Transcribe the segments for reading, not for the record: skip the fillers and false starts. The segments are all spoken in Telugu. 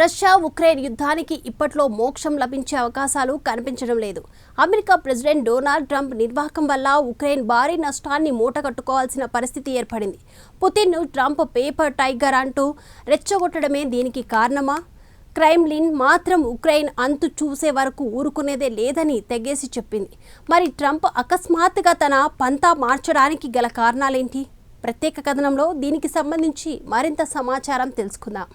రష్యా ఉక్రెయిన్ యుద్ధానికి ఇప్పట్లో మోక్షం లభించే అవకాశాలు కనిపించడం లేదు. అమెరికా ప్రెసిడెంట్ డొనాల్డ్ ట్రంప్ నిర్వాహకం వల్ల ఉక్రెయిన్ భారీ నష్టాన్ని మూటగట్టుకోవాల్సిన పరిస్థితి ఏర్పడింది. పుతిన్ను ట్రంప్ పేపర్ టైగర్ అంటూ రెచ్చగొట్టడమే దీనికి కారణమా? క్రెమ్లిన్ మాత్రం ఉక్రెయిన్ అంతు చూసే వరకు ఊరుకునేదే లేదని తెగేసి చెప్పింది. మరి ట్రంప్ అకస్మాత్తుగా తన పంతా మార్చడానికి గల కారణాలేంటి? ప్రత్యేక కథనంలో దీనికి సంబంధించి మరింత సమాచారం తెలుసుకుందాం.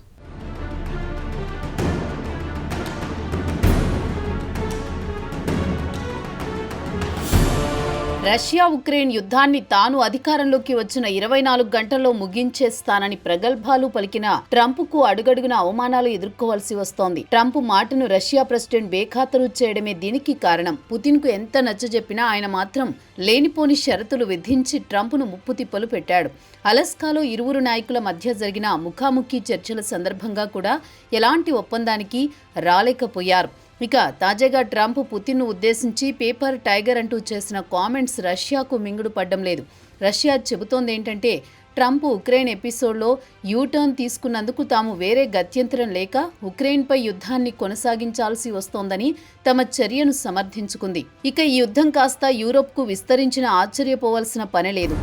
రష్యా ఉక్రెయిన్ యుద్ధాన్ని తాను అధికారంలోకి వచ్చిన 24 గంటల్లో ముగించేస్తానని ప్రగల్భాలు పలికిన ట్రంప్కు అడుగడుగున అవమానాలు ఎదుర్కోవాల్సి వస్తోంది. ట్రంప్ మాటను రష్యా ప్రెసిడెంట్ బేఖాతరు చేయడమే దీనికి కారణం. పుతిన్కు ఎంత నచ్చజెప్పినా ఆయన మాత్రం లేనిపోని షరతులు విధించి ట్రంప్ను ముప్పుతిప్పలు పెట్టాడు. అలస్కాలో ఇరువురు నాయకుల మధ్య జరిగిన ముఖాముఖి చర్చల సందర్భంగా కూడా ఎలాంటి ఒప్పందానికి రాలేకపోయారు. ఇక తాజాగా ట్రంప్ పుతిన్ను ఉద్దేశించి పేపర్ టైగర్ అంటూ చేసిన కామెంట్స్ రష్యాకు మింగుడు పడ్డం లేదు. రష్యా చెబుతోందేంటంటే ట్రంప్ ఉక్రెయిన్ ఎపిసోడ్లో యూటర్న్ తీసుకున్నందుకు తాము వేరే గత్యంతరం లేక ఉక్రెయిన్పై యుద్ధాన్ని కొనసాగించాల్సి వస్తోందని తమ చర్యను సమర్థించుకుంది. ఇక ఈ యుద్ధం కాస్త యూరోప్కు విస్తరించిన ఆశ్చర్యపోవాల్సిన పని లేదు.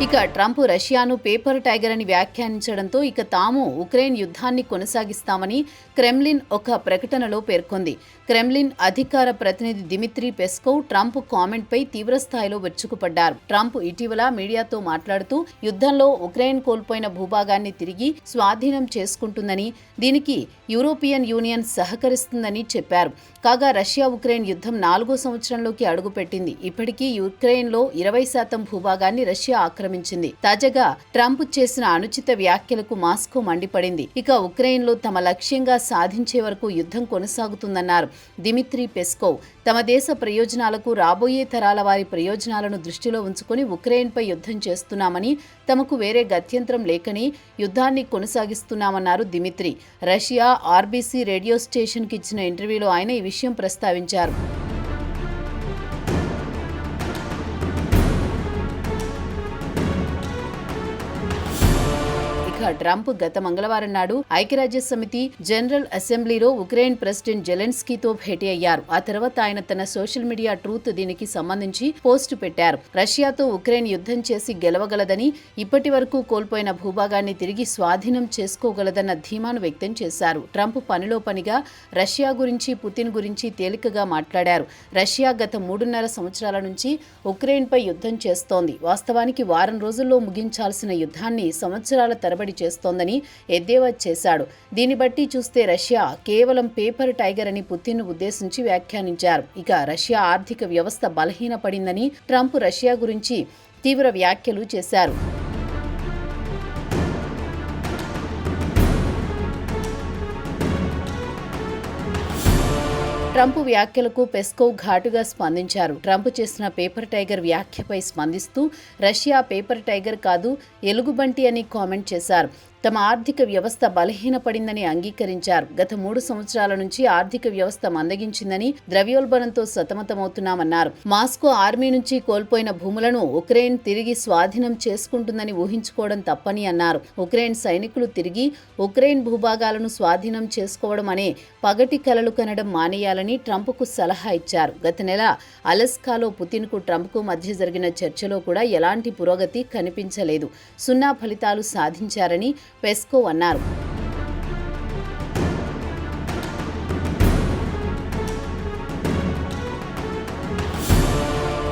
ఇక ట్రంప్ రష్యాను పేపర్ టైగర్ అని వ్యాఖ్యానించడంతో ఇక తాము ఉక్రెయిన్ యుద్ధాన్ని కొనసాగిస్తామని క్రెమ్లిన్ ఒక ప్రకటనలో పేర్కొంది. క్రెమ్లిన్ అధికార ప్రతినిధి దిమిత్రీ పెస్కోవ్ ట్రంప్ కామెంట్పై తీవ్రస్థాయిలో విరుచుకుపడ్డారు. ట్రంప్ ఇటీవల మీడియాతో మాట్లాడుతూ యుద్ధంలో ఉక్రెయిన్ కోల్పోయిన భూభాగాన్ని తిరిగి స్వాధీనం చేసుకుంటుందని, దీనికి యూరోపియన్ యూనియన్ సహకరిస్తుందని చెప్పారు. కాగా రష్యా ఉక్రెయిన్ యుద్ధం 4వ సంవత్సరంలోకి అడుగుపెట్టింది. ఇప్పటికీ యుక్రెయిన్లో 20% భూభాగాన్ని రష్యా ఆక్రమించింది. తాజాగా ట్రంప్ చేసిన అనుచిత వ్యాఖ్యలకు మాస్కో మండిపడింది. ఇక ఉక్రెయిన్లో తమ లక్ష్యంగా సాధించే వరకు యుద్ధం కొనసాగుతుందన్నారు దిమిత్రీ పెస్కోవ్. తమ దేశ ప్రయోజనాలకు, రాబోయే తరాల వారి ప్రయోజనాలను దృష్టిలో ఉంచుకుని ఉక్రెయిన్పై యుద్ధం చేస్తున్నామని, తమకు వేరే గత్యంతరం లేకని యుద్ధాన్ని కొనసాగిస్తున్నామన్నారు దిమిత్రీ. రష్యా ఆర్బీసీ రేడియో స్టేషన్కి ఇచ్చిన ఇంటర్వ్యూలో ఆయన ఈ విషయం ప్రస్తావించారు. ట్రంప్ గత మంగళవారం నాడు ఐక్యరాజ్య సమితి జనరల్ అసెంబ్లీలో ఉక్రెయిన్ ప్రెసిడెంట్ జెలెన్స్కీతో భేటీ అయ్యారు. ఆ తర్వాత ఆయన తన సోషల్ మీడియా ట్రూత్ దీనికి సంబంధించి పోస్టు పెట్టారు. రష్యాతో ఉక్రెయిన్ యుద్ధం చేసి గెలవగలదని, ఇప్పటి వరకు కోల్పోయిన భూభాగాన్ని తిరిగి స్వాధీనం చేసుకోగలదన్న ధీమాను వ్యక్తం చేశారు. ట్రంప్ పనిలో పనిగా రష్యా గురించి, పుతిన్ గురించి తేలికగా మాట్లాడారు. రష్యా గత 3.5 సంవత్సరాల నుంచి ఉక్రెయిన్పై యుద్ధం చేస్తోంది. వాస్తవానికి వారం రోజుల్లో ముగించాల్సిన యుద్ధాన్ని సంవత్సరాల తరబడి చేస్తోందని ఎద్దేవా చేశాడు. దీన్ని బట్టి చూస్తే రష్యా కేవలం పేపర్ టైగర్ అని పుతిన్ను ఉద్దేశించి వ్యాఖ్యానించారు. ఇక రష్యా ఆర్థిక వ్యవస్థ బలహీనపడిందని ట్రంప్ రష్యా గురించి తీవ్ర వ్యాఖ్యలు చేశారు. ట్రంప్ వ్యాఖ్యలకు పెస్కోవ్ ఘాటుగా స్పందించారు. ట్రంప్ చేసిన పేపర్ టైగర్ వ్యాఖ్యపై స్పందిస్తూ రష్యా పేపర్ టైగర్ కాదు, ఎలుగుబంటి అని కామెంట్ చేశారు. తమ ఆర్థిక వ్యవస్థ బలహీనపడిందని అంగీకరించారు. గత 3 సంవత్సరాల నుంచి ఆర్థిక వ్యవస్థ మందగించిందని, ద్రవ్యోల్బణంతో సతమతమవుతున్నామన్నారు. మాస్కో ఆర్మీ నుంచి కోల్పోయిన భూములను ఉక్రెయిన్ తిరిగి స్వాధీనం చేసుకుంటుందని ఊహించుకోవడం తప్పని అన్నారు. ఉక్రెయిన్ సైనికులు తిరిగి ఉక్రెయిన్ భూభాగాలను స్వాధీనం చేసుకోవడం అనే పగటి కలలు కనడం మానేయాలని ట్రంప్కు సలహా ఇచ్చారు. గత నెల అలస్కాలో పుతిన్కు ట్రంప్కు మధ్య జరిగిన చర్చలో కూడా ఎలాంటి పురోగతి కనిపించలేదు. 0 ఫలితాలు సాధించారని పెస్కోవ్ అన్నారు.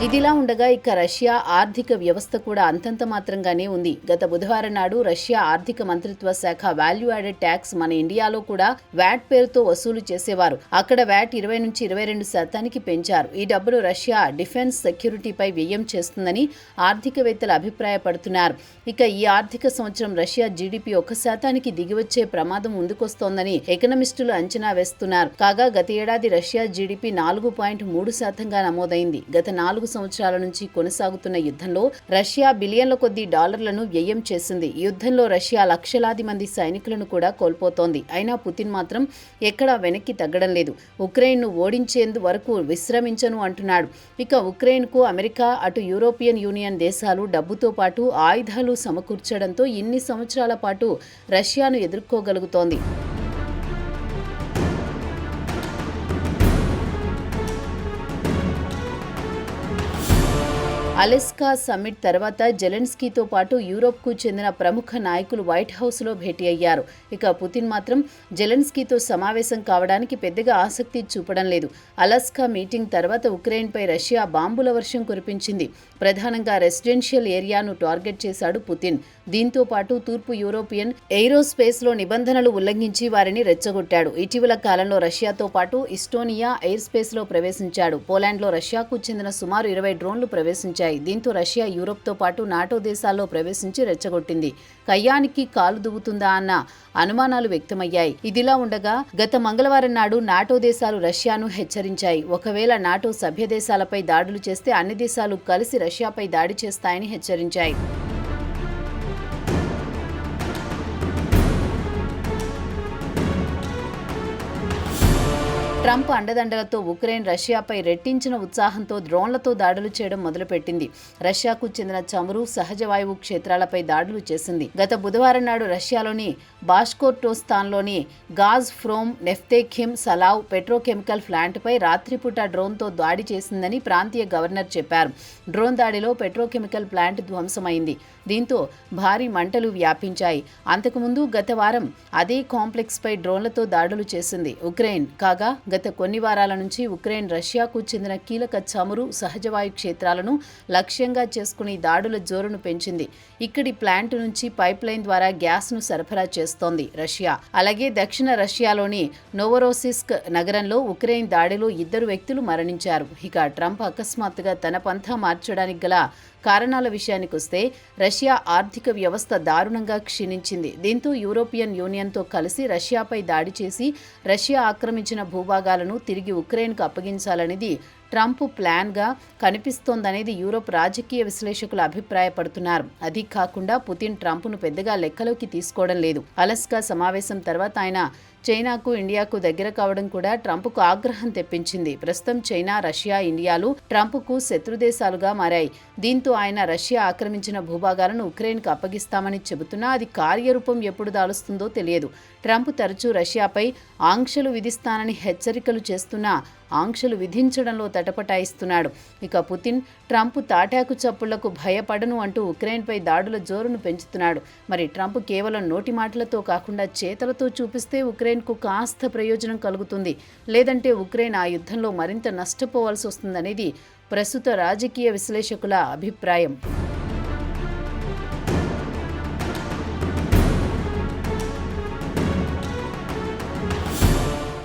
ఇదిలా ఉండగా ఇక రష్యా ఆర్థిక వ్యవస్థ కూడా అంతంత మాత్రంగానే ఉంది. గత బుధవారం నాడు రష్యా ఆర్థిక మంత్రిత్వ శాఖ వాల్యూ యాడెడ్ ట్యాక్స్ మన ఇండియాలో కూడా వ్యాట్ పేరుతో వసూలు చేసేవారు. అక్కడ వ్యాట్ 20 నుంచి 22% పెంచారు. ఈ డబ్బులు రష్యా డిఫెన్స్ సెక్యూరిటీపై వ్యయం చేస్తుందని ఆర్థికవేత్తలు అభిప్రాయపడుతున్నారు. ఇక ఈ ఆర్థిక సంవత్సరం రష్యా జీడీపీ 1% దిగివచ్చే ప్రమాదం ముందుకొస్తోందని ఎకనమిస్టులు అంచనా వేస్తున్నారు. కాగా గత ఏడాది రష్యా జీడీపీ 4.3%గా నమోదైంది. గత 4 సంవత్సరాల నుంచి కొనసాగుతున్న యుద్ధంలో రష్యా బిలియన్ల కొద్దీ డాలర్లను వ్యయం చేసింది. ఈ యుద్ధంలో రష్యా లక్షలాది మంది సైనికులను కూడా కోల్పోతోంది. అయినా పుతిన్ మాత్రం ఎక్కడా వెనక్కి తగ్గడం లేదు. ఉక్రెయిన్ను ఓడించేందు వరకు విశ్రమించను అంటున్నాడు. ఇక ఉక్రెయిన్కు అమెరికా, అటు యూరోపియన్ యూనియన్ దేశాలు డబ్బుతో పాటు ఆయుధాలు సమకూర్చడంతో ఇన్ని సంవత్సరాల పాటు రష్యాను ఎదుర్కోగలుగుతోంది. అలెస్కా సమ్మిట్ తర్వాత జెలెన్స్కీతో పాటు యూరోప్కు చెందిన ప్రముఖ నాయకులు వైట్ హౌస్లో భేటీ అయ్యారు. ఇక పుతిన్ మాత్రం జెలెన్స్కీతో సమావేశం కావడానికి పెద్దగా ఆసక్తి చూపడం లేదు. అలస్కా మీటింగ్ తర్వాత ఉక్రెయిన్పై రష్యా బాంబుల వర్షం కురిపించింది. ప్రధానంగా రెసిడెన్షియల్ ఏరియాను టార్గెట్ చేశాడు పుతిన్. దీంతో పాటు తూర్పు యూరోపియన్ ఎయిరోస్పేస్లో నిబంధనలు ఉల్లంఘించి వారిని రెచ్చగొట్టాడు. ఇటీవల కాలంలో రష్యాతో పాటు ఇస్టోనియా ఎయిర్ స్పేస్లో ప్రవేశించాడు. పోలాండ్లో రష్యాకు చెందిన సుమారు 20 డ్రోన్లు ప్రవేశించాయి. దీంతో రష్యా యూరోప్తో పాటు నాటో దేశాల్లో ప్రవేశించి రెచ్చగొట్టింది. కయ్యానికి కాలు దువ్వుతుందా అన్న అనుమానాలు వ్యక్తమయ్యాయి. ఇదిలా ఉండగా గత మంగళవారం నాడు నాటో దేశాలు రష్యాను హెచ్చరించాయి. ఒకవేళ నాటో సభ్య దేశాలపై దాడులు చేస్తే అన్ని దేశాలు కలిసి రష్యాపై దాడి చేస్తాయని హెచ్చరించాయి. ట్రంప్ అండదండలతో ఉక్రెయిన్ రష్యాపై రెట్టించిన ఉత్సాహంతో డ్రోన్లతో దాడులు చేయడం మొదలుపెట్టింది. రష్యాకు చెందిన చమురు, సహజ వాయువు క్షేత్రాలపై దాడులు చేసింది. గత బుధవారం నాడు రష్యాలోని బాష్కోర్టోస్తాన్లోని గాజ్ ఫ్రోమ్ నెఫ్తెఖిమ్ సలావ్ పెట్రోకెమికల్ ప్లాంట్పై రాత్రిపూట డ్రోన్తో దాడి చేసిందని ప్రాంతీయ గవర్నర్ చెప్పారు. డ్రోన్ దాడిలో పెట్రోకెమికల్ ప్లాంట్ ధ్వంసమైంది. దీంతో భారీ మంటలు వ్యాపించాయి. అంతకుముందు గత వారం అదే కాంప్లెక్స్పై డ్రోన్లతో దాడులు చేసింది ఉక్రెయిన్. కాగా గత కొన్ని వారాల నుంచి ఉక్రెయిన్ రష్యాకు చెందిన కీలక చమురు, సహజవాయు క్షేత్రాలను లక్ష్యంగా చేసుకుని దాడుల జోరును పెంచింది. ఇక్కడి ప్లాంట్ నుంచి పైప్ లైన్ ద్వారా గ్యాస్ను సరఫరా చేస్తోంది రష్యా. అలాగే దక్షిణ రష్యాలోని నోవరోసిస్క్ నగరంలో ఉక్రెయిన్ దాడిలో 2 వ్యక్తులు మరణించారు. ఇక ట్రంప్ అకస్మాత్తుగా తన పంథా మార్చడానికి గల కారణాల విషయానికొస్తే రష్యా ఆర్థిక వ్యవస్థ దారుణంగా క్షీణించింది. దీంతో యూరోపియన్ యూనియన్తో కలిసి రష్యాపై దాడి చేసి రష్యా ఆక్రమించిన భూభాగాలను తిరిగి ఉక్రెయిన్కు అప్పగించాలనేది ట్రంప్ ప్లాన్గా కనిపిస్తోందనేది యూరోప్ రాజకీయ విశ్లేషకులు అభిప్రాయపడుతున్నారు. అది కాకుండా పుతిన్ ట్రంప్ను పెద్దగా లెక్కలోకి తీసుకోవడం లేదు. అలస్కా సమావేశం తర్వాత ఆయన చైనాకు, ఇండియాకు దగ్గర కావడం కూడా ట్రంప్కు ఆగ్రహం తెప్పించింది. ప్రస్తుతం చైనా, రష్యా, ఇండియాలు ట్రంప్కు శత్రుదేశాలుగా మారాయి. దీంతో ఆయన రష్యా ఆక్రమించిన భూభాగాలను ఉక్రెయిన్కు అప్పగిస్తామని చెబుతున్నా అది కార్యరూపం ఎప్పుడు దాలుస్తుందో తెలియదు. ట్రంప్ తరచూ రష్యాపై ఆంక్షలు విధిస్తానని హెచ్చరికలు చేస్తున్నా ఆంక్షలు విధించడంలో తటపటాయిస్తున్నాడు. ఇక పుతిన్ ట్రంప్ తాటాకు చప్పుళ్లకు భయపడను అంటూ ఉక్రెయిన్పై దాడుల జోరును పెంచుతున్నాడు. మరి ట్రంప్ కేవలం నోటి మాటలతో కాకుండా చేతలతో చూపిస్తే ఉక్రెయిన్కు కాస్త ప్రయోజనం కలుగుతుంది. లేదంటే ఉక్రెయిన్ ఆ యుద్ధంలో మరింత నష్టపోవాల్సి వస్తుందనేది ప్రస్తుత రాజకీయ విశ్లేషకుల అభిప్రాయం.